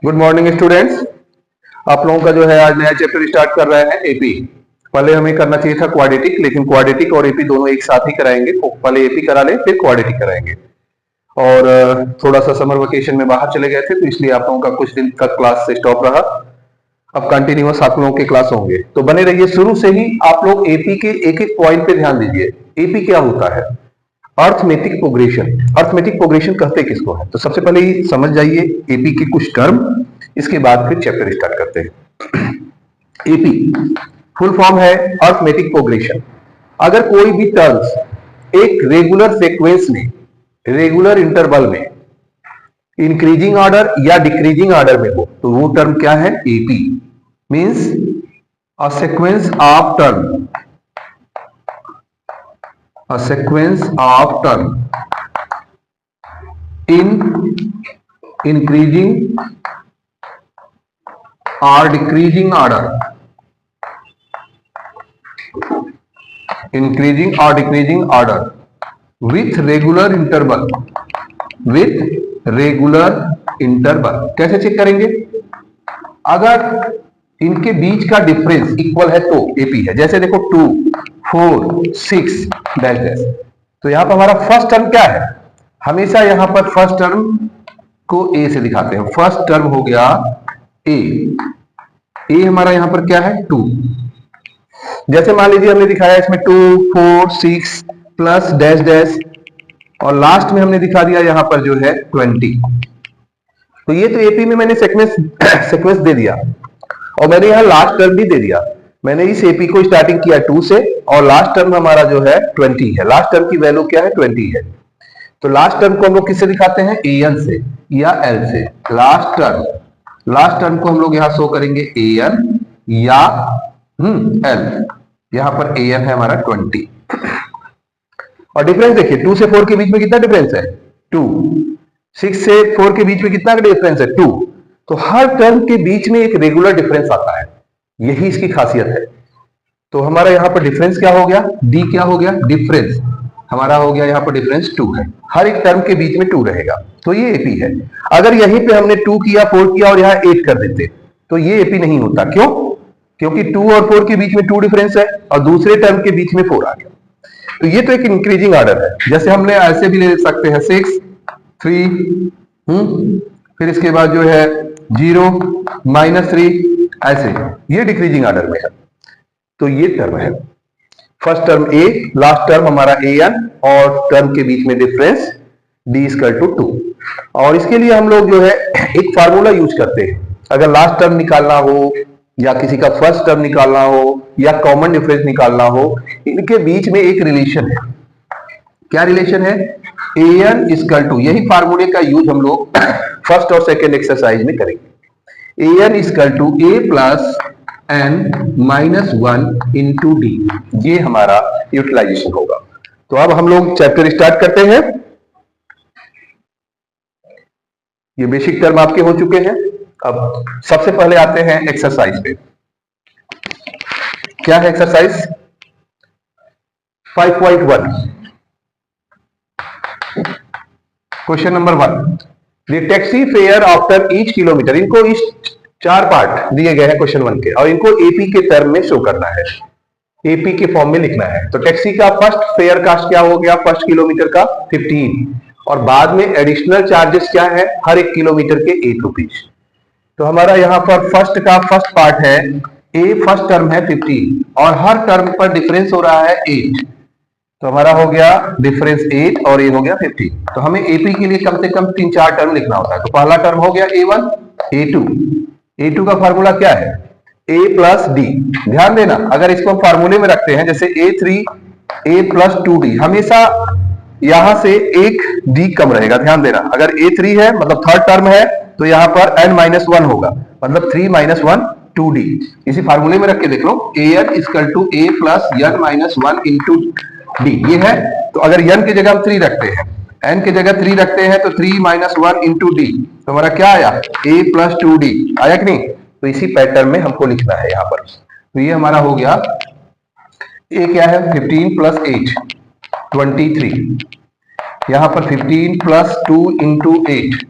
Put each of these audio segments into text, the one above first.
Good morning students. आप लोगों का जो है आज नया चैप्टर स्टार्ट कर रहे हैं एपी। पहले हमें करना चाहिए था क्वाड्रेटिक, लेकिन क्वाड्रेटिक और एपी दोनों एक साथ ही कराएंगे। पहले एपी करा लें फिर क्वाड्रेटिक कराएंगे। और थोड़ा सा समर वेकेशन में बाहर चले गए थे तो इसलिए आप लोगों का कुछ दिन तक क्लास से स्टॉप रहा। अब कंटिन्यूअस आप लोगों के क्लास होंगे, तो बने रहिए। शुरू से ही आप लोग एपी के एक एक पॉइंट पे ध्यान दीजिए। एपी क्या होता है? Arithmetic progression. अर्थमेटिक प्रोग्रेशन कहते किसको है? तो सबसे पहले ही समझ जाइए एपी के कुछ टर्म, इसके बाद फिर चैप्टर स्टार्ट करते हैं। एपी फुल फॉर्म है अर्थमेटिक प्रोग्रेशन। अगर कोई भी टर्म्स एक रेगुलर सीक्वेंस में, रेगुलर इंटरवल में इंक्रीजिंग ऑर्डर या डिक्रीजिंग ऑर्डर में हो तो वो टर्म क्या है? AP means a sequence of term, a sequence of term in increasing or decreasing order, increasing or decreasing order with regular interval, with regular interval। कैसे check करेंगे? अगर इनके बीच का डिफरेंस इक्वल है तो एपी है। जैसे देखो 2, 4, 6 डैश डैश, तो यहां पर हमारा फर्स्ट टर्म क्या है? हमेशा यहां पर फर्स्ट टर्म को ए से दिखाते हैं। फर्स्ट टर्म हो गया ए। ए हमारा यहां पर क्या है? 2। जैसे मान लीजिए हमने दिखाया इसमें 2, 4, 6 प्लस डैश डैश, और लास्ट में हमने दिखा दिया यहां पर जो है 20। तो ये तो एपी में मैंने सीक्वेंस दे दिया, और मैंने यहां लास्ट टर्म भी दे दिया। मैंने इस एपी को स्टार्टिंग किया 2 से, और लास्ट टर्म हमारा जो है 20 है। लास्ट टर्म की वैल्यू क्या है? 20 है। तो लास्ट टर्म को हम लोग किससे दिखाते हैं? एन से या एल से। लास्ट टर्म को हम लोग यहां शो करेंगे एन या एल। यहां पर एन है हमारा 20। और डिफरेंस देखिए, 2 से 4 के बीच में कितना डिफरेंस है? 2। 6 से 4 के बीच में कितना डिफरेंस है? 2। तो हर टर्म के बीच में एक रेगुलर डिफरेंस आता है, यही इसकी खासियत है। तो हमारा यहां पर डिफरेंस क्या हो गया? डी क्या हो गया? डिफरेंस हमारा हो गया यहां पर डिफरेंस 2 है। हर एक टर्म के बीच में 2 रहेगा, तो ये एपी है। अगर यहीं पे हमने 2 किया, 4 किया और यहां 8 कर देते तो ये एपी नहीं होता। क्यों? क्योंकि 2 और 4 के बीच में 2 डिफरेंस है और दूसरे टर्म के बीच में 4 आ गया। तो ये तो एक इंक्रीजिंग ऑर्डर है। जैसे हमने ऐसे भी ले सकते हैं 6, 3, फिर इसके बाद जो है 0, -3, ऐसे ये डिक्रीजिंग ऑर्डर में है। तो ये टर्म है फर्स्ट टर्म ए, लास्ट टर्म हमारा ए एन, और टर्म के बीच में डिफरेंस डी इक्वल टू 2। और इसके लिए हम लोग जो है एक फार्मूला यूज करते हैं। अगर लास्ट टर्म निकालना हो, या किसी का फर्स्ट टर्म निकालना हो, या कॉमन डिफरेंस निकालना हो, इनके बीच में एक रिलेशन है। क्या रिलेशन है? ए एन इक्वल टू, यही फार्मूले का यूज हम लोग फर्स्ट और सेकेंड एक्सरसाइज में करेंगे। A N equal to A plus N minus 1 into D, ये हमारा यूटिलाइजेशन होगा। तो अब हम लोग चैप्टर स्टार्ट करते हैं। ये बेसिक टर्म आपके हो चुके हैं। अब सबसे पहले आते हैं एक्सरसाइज पे। क्या है exercise? 5.1, question number 1। The taxi fare after each kilometre. इनको इस 4 पार्ट दिए गए हैं क्वेश्चन 1 के, और इनको एपी के टर्म में शो करना है, एपी के फॉर्म में लिखना है। तो टैक्सी का फर्स्ट फेयर कास्ट क्या हो गया? फर्स्ट किलोमीटर का 15, और बाद में एडिशनल चार्जेस क्या है? हर एक किलोमीटर के 8 रुपीज। तो हमारा यहाँ पर फर्स्ट का फर्स्ट पार्ट है ए, फर्स्ट टर्म है 15, और हर टर्म पर डिफरेंस हो रहा है 8। तो हमारा हो गया डिफरेंस 8 और ये हो गया 15। तो हमें एपी के लिए कम से कम 3-4 टर्म लिखना होता है। तो पहला टर्म हो गया A1, A2। A2 का फार्मूला क्या है? A plus D. ध्यान देना, अगर इसको हम फार्मूले में रखते हैं, जैसे A3 A प्लस 2D, हमेशा यहां से एक डी कम रहेगा। ध्यान देना, अगर A3 है मतलब थर्ड टर्म है, तो यहां पर n-1 होगा, मतलब 3-1 2D। इसी फार्मूले में रख के देख लो, an equal to A plus n-1 into D, ये है। तो अगर n की जगह हम 3 रखते हैं, n की जगह 3 रखते हैं, तो 3-1 इंटू डी, तो हमारा क्या आया? A प्लस 2D आया कि नहीं? तो इसी पैटर्न में हमको लिखना है यहाँ पर। तो ये हमारा हो गया, ए क्या है? 15 प्लस 8 23, यहाँ पर 15 प्लस 2 इंटू 8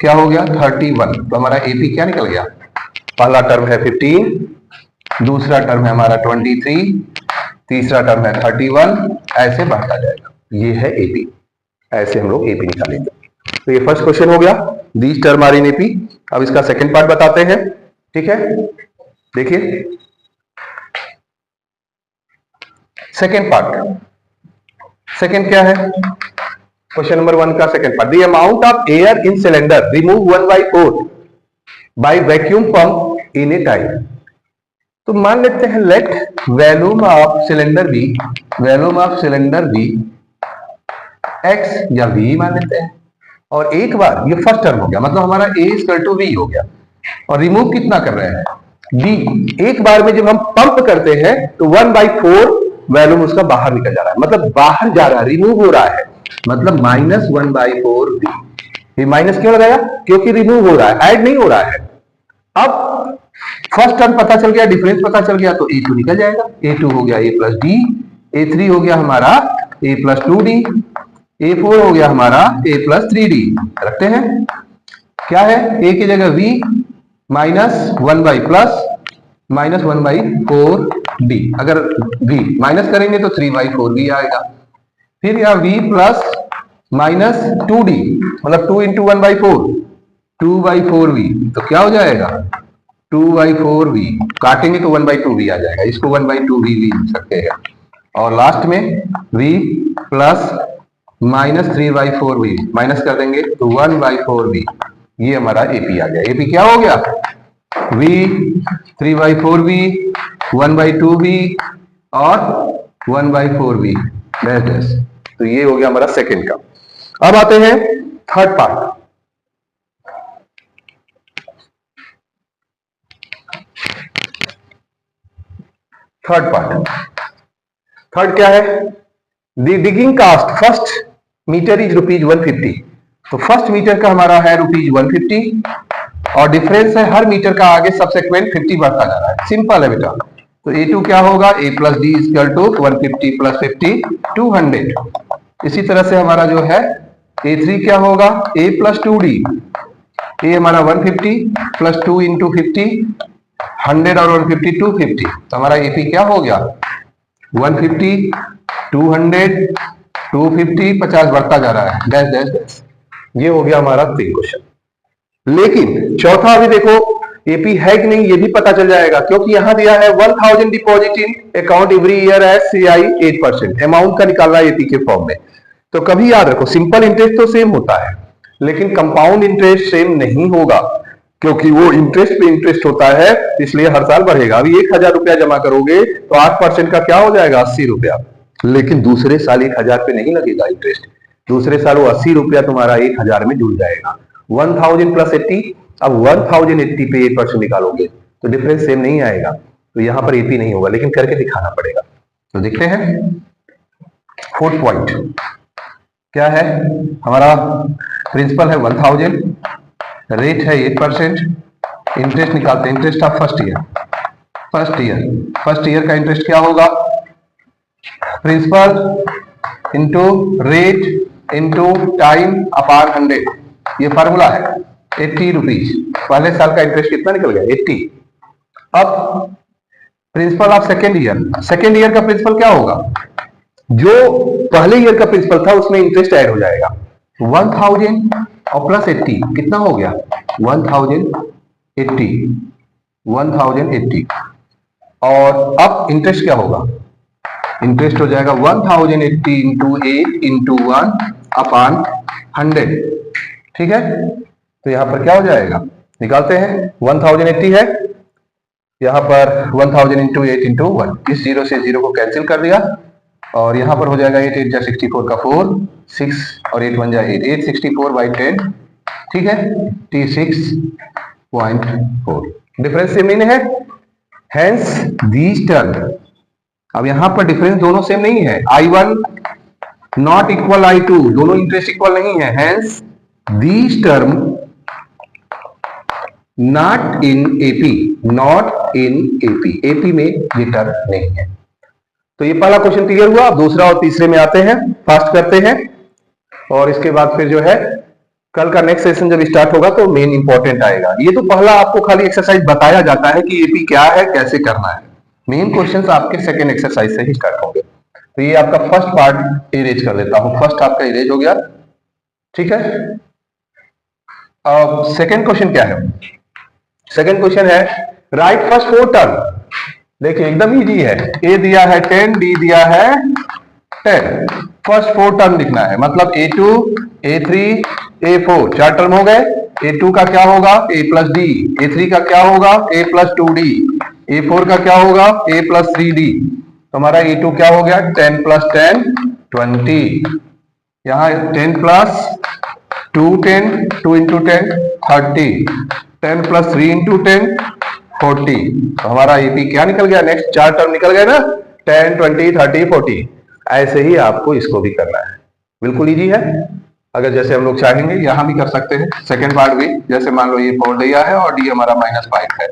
क्या हो गया 31। तो हमारा एपी क्या निकल गया, पहला टर्म है 15, दूसरा टर्म है हमारा 23, तीसरा टर्म है 31, ऐसे बढ़ता जाएगा। ये है एपी, ऐसे हम लोग एपी निकालेंगे। तो ये फर्स्ट क्वेश्चन हो गया, these term are in AP. अब इसका सेकंड पार्ट बताते हैं, ठीक है। देखिए सेकंड पार्ट, सेकंड क्या है, क्वेश्चन नंबर 1 का second part, the amount of air in cylinder remove 1/4 by vacuum pump in a time. तो मान लेते हैं let volume of cylinder b, volume of cylinder b x या वी मान लेते हैं, और एक बार ये फर्स्ट टर्म हो गया, मतलब हमारा ए इक्वल टू वी हो गया, और रिमूव कितना कर रहे हैं बी। एक बार में जब हम पंप करते हैं तो 1/4 वॉल्यूम उसका बाहर निकल जा रहा है, मतलब बाहर जा रहा है, रिमूव हो रहा है, मतलब -1/4 वी। ये माइनस क्यों लगाया, क्योंकि रिमूव हो रहा है, ऐड नहीं हो रहा है। अब फर्स्ट टर्म पता चल गया, डिफरेंस पता चल गया, तो A2 निकल जाएगा। A2 हो गया A प्लस डी, A3 हो गया हमारा A प्लस 2D, A4 हो गया हमारा A प्लस 3D। रखते हैं क्या है, A की जगह V -1/4D, अगर V माइनस करेंगे तो 3/4V आएगा। फिर यह V प्लस -2D, मतलब 2 × 1/4, 2/4V, तो क्या हो जाएगा 2/4V, काटेंगे तो 1/2V आ जाएगा, इसको 1/2V लिख सकते हैं। और लास्ट में V प्लस -3/4V माइनस कर देंगे तो 1/4V, ये हमारा एपी आ गया। एपी क्या हो गया, V 3/4V, 1/2V और 1/4V डैश। तो ये हो गया हमारा सेकंड का। अब आते हैं थर्ड पार्ट। थर्ड क्या है, the digging cost first metre is ₹150। तो फर्स्ट मीटर का हमारा है ₹150, और डिफरेंस है हर मीटर का आगे सब्सिक्वेंट 50 बढ़ता जा रहा है। सिंपल है बेटा। तो A2 क्या होगा, A plus d equal to 150 plus 50 200। इसी तरह से हमारा जो है A3 क्या होगा, A प्लस 2D, A हमारा 150 प्लस 2 × 50 100 और 150 250। तो हमारा एपी क्या हो गया 150 200 250 50 बढ़ता जा रहा है, डैश डैश डैश। ये हो गया हमारा 3 क्वेश्चन। लेकिन चौथा भी देखो एपी है कि नहीं ये भी पता चल जाएगा, क्योंकि यहां दिया है 1000 deposit in account every year at CI 8%, amount का निकालना है एपी के फॉर्म में। तो कभी याद रखो सिंपल इंटरेस्ट तो सेम होता है, लेकिन कंपाउंड इंटरेस्ट सेम नहीं होगा, क्योंकि वो इंटरेस्ट पे इंटरेस्ट होता है, इसलिए हर साल बढ़ेगा। अभी 1000 रुपया जमा करोगे तो 8% का क्या हो जाएगा 80 रुपया, लेकिन दूसरे साल 1000 पे नहीं लगेगा इंटरेस्ट, दूसरे साल वो 80 रुपया तुम्हारा 1000 में जुड़ जाएगा। 1000 प्लस 80, अब 1080 पे 8% निकालोगे तो डिफरेंस सेम नहीं आएगा, तो यहां पर एपी नहीं होगा, लेकिन करके दिखाना पड़ेगा। तो देखते हैं फोर्थ पॉइंट क्या है, हमारा प्रिंसिपल है 1000, रेट है 8%, इंटरेस्ट निकालते हैं, इंटरेस्ट ऑफ फर्स्ट ईयर का इंटरेस्ट क्या होगा, principal into rate into time upon 100, ये फार्मूला है 80 रुपीज। पहले साल का इंटरेस्ट कितना निकल गया 80। अब प्रिंसिपल ऑफ सेकेंड ईयर का प्रिंसिपल क्या होगा, जो पहले ईयर का प्रिंसिपल था उसमें इंटरेस्ट ऐड हो जाएगा, 1000 और प्लस 80 कितना हो गया 1080। और अब इंटरेस्ट क्या होगा, इंटरेस्ट हो जाएगा 1080 इंटू 8 इंटू 1 अपॉन 100, ठीक है। तो यहां पर क्या हो जाएगा, निकालते हैं 1080 है, यहां पर 1000 इंटू 8 इंटू 1, इस 0 से 0 को कैंसिल कर दिया, और यहां पर हो जाएगा 8 8 जा 64 का 4 6 और 8 1 जा 8 864/10, ठीक है, T6.4। डिफरेंस सेम नहीं है, हेंस दीज टर्म। अब यहां पर डिफरेंस दोनों सेम नहीं है, I1 नॉट इक्वल I2, दोनों इंटरेस्ट इक्वल नहीं है, hence these term not in AP, AP में ये टर्म नहीं है। तो ये पहला क्वेश्चन क्लियर हुआ। दूसरा और तीसरे में आते हैं, फास्ट करते हैं, और इसके बाद फिर जो है कल का नेक्स्ट सेशन जब स्टार्ट होगा तो मेन इंपॉर्टेंट आएगा। ये तो पहला आपको खाली एक्सरसाइज बताया जाता है कि एपी क्या है, कैसे करना है। मेन क्वेश्चंस आपके सेकंड एक्सरसाइज से ही स्टार्ट होंगे। तो ये आपका फर्स्ट पार्ट इरेज कर देता हूं। फर्स्ट आपका इरेज हो गया, ठीक है। अब सेकंड क्वेश्चन क्या है? सेकंड क्वेश्चन है राइट फर्स्ट 4 टर्म। देखिए एकदम इजी है। ए दिया है 10, डी दिया है 10। फर्स्ट 4 टर्म लिखना है, मतलब A2, A3, A4 4 टर्म हो गए। A2 का क्या होगा? A plus D. A3 का क्या होगा? A plus 2D। A4 का क्या होगा? A plus 3D। तो हमारा A2 क्या हो गया? 10 प्लस 10 20। यहां 10 प्लस 2 10, 2 इंटू 10 30, 10 प्लस 3 इंटू 10 40। तो हमारा एपी क्या निकल गया? नेक्स्ट 4 टर्म निकल गए ना, 10 20 30 40। ऐसे ही आपको इसको भी करना है। बिल्कुल इजी है। अगर जैसे हम लोग चाहेंगे यहां भी कर सकते हैं। सेकंड पार्ट भी, जैसे मान लो ये 4 दिया है और डी हमारा -5 है,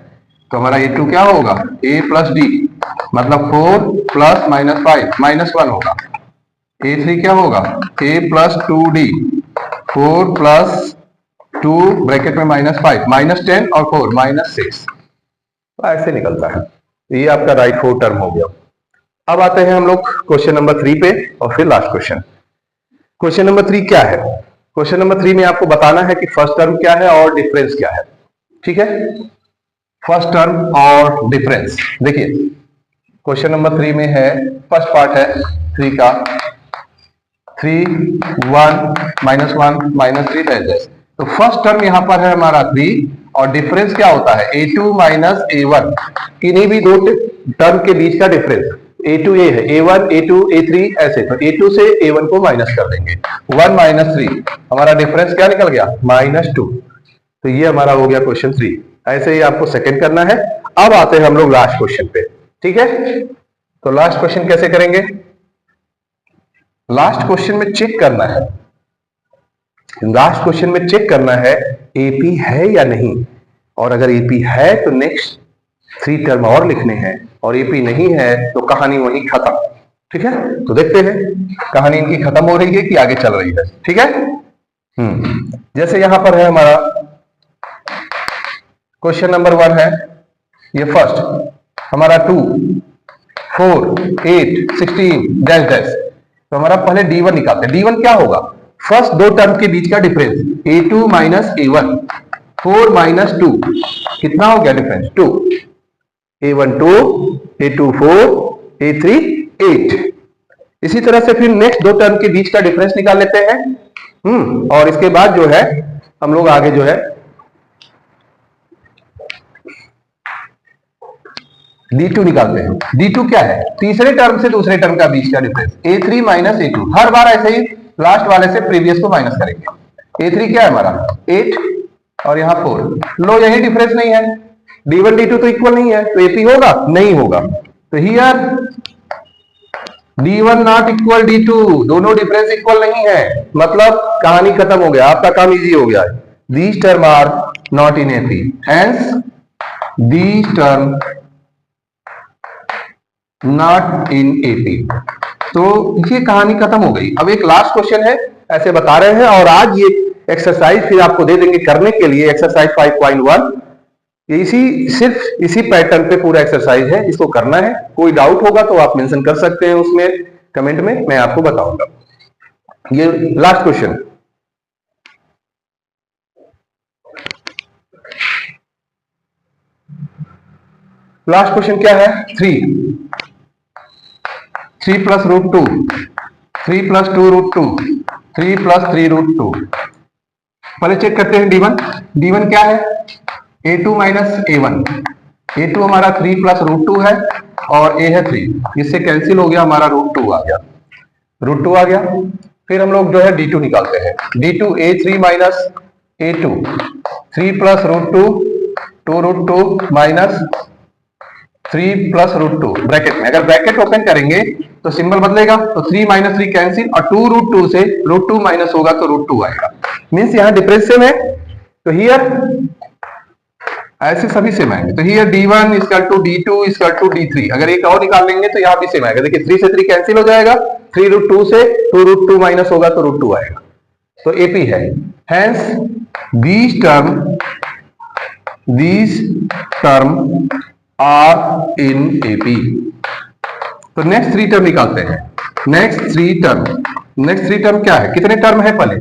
तो हमारा A2 क्या होगा? A प्लस डी, मतलब 4 प्लस -5 -1 होगा। A3 क्या होगा? A plus 2D, 4 plus 2 bracket में -5 -10 और 4 -6। तो ऐसे निकलता है। ये आपका राइट 4 टर्म हो गया। अब आते हैं हम लोग क्वेश्चन नंबर 3 पे और फिर लास्ट क्वेश्चन। क्वेश्चन नंबर 3 क्या है? क्वेश्चन नंबर 3 में आपको बताना है कि फर्स्ट टर्म क्या है और डिफरेंस क्या है, ठीक है। फर्स्ट टर्म और डिफरेंस देखिए, क्वेश्चन नंबर 3 में है, फर्स्ट पार्ट है 3 का, 3 1 -1 -3 डैश। तो फर्स्ट टर्म यहां पर है हमारा 3 और डिफरेंस क्या होता है? A2 minus A1। किन्हीं भी दो टर्म के बीच का डिफरेंस। A2 ये है, A1 A2 A3 ऐसे, तो A2 से A1 को माइनस कर देंगे। 1 -3 हमारा डिफरेंस क्या निकल गया? -2। तो ये हमारा हो गया क्वेश्चन 3। ऐसे ही आपको सेकंड करना है। अब आते हैं हम लोग लास्ट क्वेश्चन पे, ठीक है। तो लास्ट क्वेश्चन कैसे करेंगे? लास्ट क्वेश्चन में चेक करना है, लास्ट क्वेश्चन में चेक करना है एपी है या नहीं। और अगर एपी है तो नेक्स्ट 3 टर्म और लिखने हैं, और एपी नहीं है तो कहानी वहीं खत्म, ठीक है। तो देखते हैं कहानी इनकी खत्म हो रही है कि आगे चल रही है, ठीक है। जैसे यहां पर है हमारा क्वेश्चन नंबर 1 है, ये फर्स्ट हमारा 2 4 8 16 डैश डैश। तो हमारा पहले D1 निकालते हैं। D1 क्या होगा? फर्स्ट दो टर्म के बीच का difference, A2 minus A1, 4 minus 2, कितना हो गया डिफरेंस? 2। A1 2, A2 4, A3 8। इसी तरह से फिर नेक्स्ट दो टर्म के बीच का डिफरेंस निकाल लेते हैं। और इसके बाद जो है हम लोग आगे जो है D2 निकालते हैं। D2 क्या है? तीसरे टर्म से दूसरे टर्म का बीच का डिफरेंस, A3 माइनस A2। हर बार ऐसे ही लास्ट वाले से प्रीवियस को माइनस करेंगे। A3 क्या है हमारा? 8 और यहाँ 4। लो यही डिफरेंस नहीं है, D1 D2 तो इक्वल नहीं है, तो AP होगा? नहीं होगा। तो here D1 not equal D2, दोनों डिफरेंस इक्वल नहीं है, मतलब कहानी खत्म हो गया, आपका काम इजी हो गया है। These term are not in AP, hence these term not in AP। तो ये कहानी खत्म हो गई। अब एक लास्ट क्वेश्चन है, ऐसे बता रहे हैं, और आज ये एक्सरसाइज फिर आपको दे देंगे करने के लिए, एक्सरसाइज 5.1। इसी सिर्फ इसी पैटर्न पे पूरा एक्सरसाइज है, इसको करना है। कोई डाउट होगा तो आप मेंशन कर सकते हैं उसमें कमेंट में, मैं आपको बताऊंगा। ये लास्ट क्वेश्चन, लास्ट क्वेश्चन क्या है? 3 plus root 2, 3 plus 2 root 2, 3 plus 3 root 2। पहले चेक करते हैं D1। D1 क्या है? A2 minus A1। A2 हमारा 3 प्लस रूट 2 है और A है 3, इससे कैंसिल हो गया, हमारा रूट 2 आ गया, रूट 2 आ गया। फिर हम लोग जो है D2 निकालते हैं। D2 A3 minus A2, 3 plus root 2, 2 root 2 minus 3 plus root 2 bracket में। अगर ब्रैकेट ओपन करेंगे तो सिंबल बदलेगा, तो 3 माइनस 3 कैंसिल, और 2 रूट 2 से रूट 2 माइनस होगा तो रूट 2 आएगा। मीन्स यहाँ डिफरेंस सेम है, तो हियर ऐसे सभी सेम आएंगे। तो here D1 equal to D2 equal to D3। अगर एक और निकाल लेंगे तो यहाँ भी सेम आएगा। देखिए 3 से 3 कैंसिल हो जाएगा, 3 रूट 2 से 2 रूट 2 माइनस होगा तो रूट 2 आएगा। तो एपी है, hence these term are in AP. तो नेक्स्ट थ्री टर्म निकालते हैं। नेक्स्ट थ्री टर्म क्या है, कितने टर्म है पहले,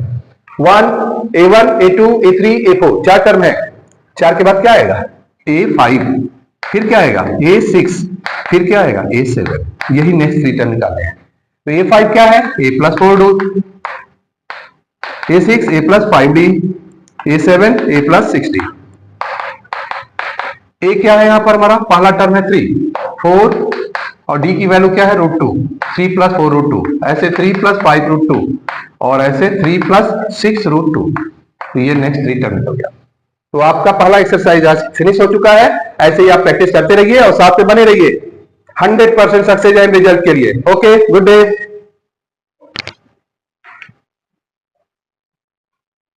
A1 A2 A3 A4, 4 term है। 4 के बाद क्या आएगा A5, फिर क्या आएगा A6, फिर क्या आएगा A7। यही नेक्स्ट थ्री टर्म निकालते हैं। तो A5 क्या है, A+4D, A6 A+5D, A7 A+6D। ए क्या है यहां पर हमारा पहला टर्म है 3 4 और डी की वैल्यू क्या है √2, 3 + 4 √2, ऐसे 3 + 5 √2 और ऐसे 3 + 6 √2। तो ये नेक्स्ट थ्री टर्म हो गया। तो आपका पहला एक्सरसाइज आज फिनिश हो चुका है। ऐसे ही आप प्रैक्टिस करते रहिए और साथ में बने रहिए। 100% सक्सेस एंड रिजल्ट के लिए। Okay, good day.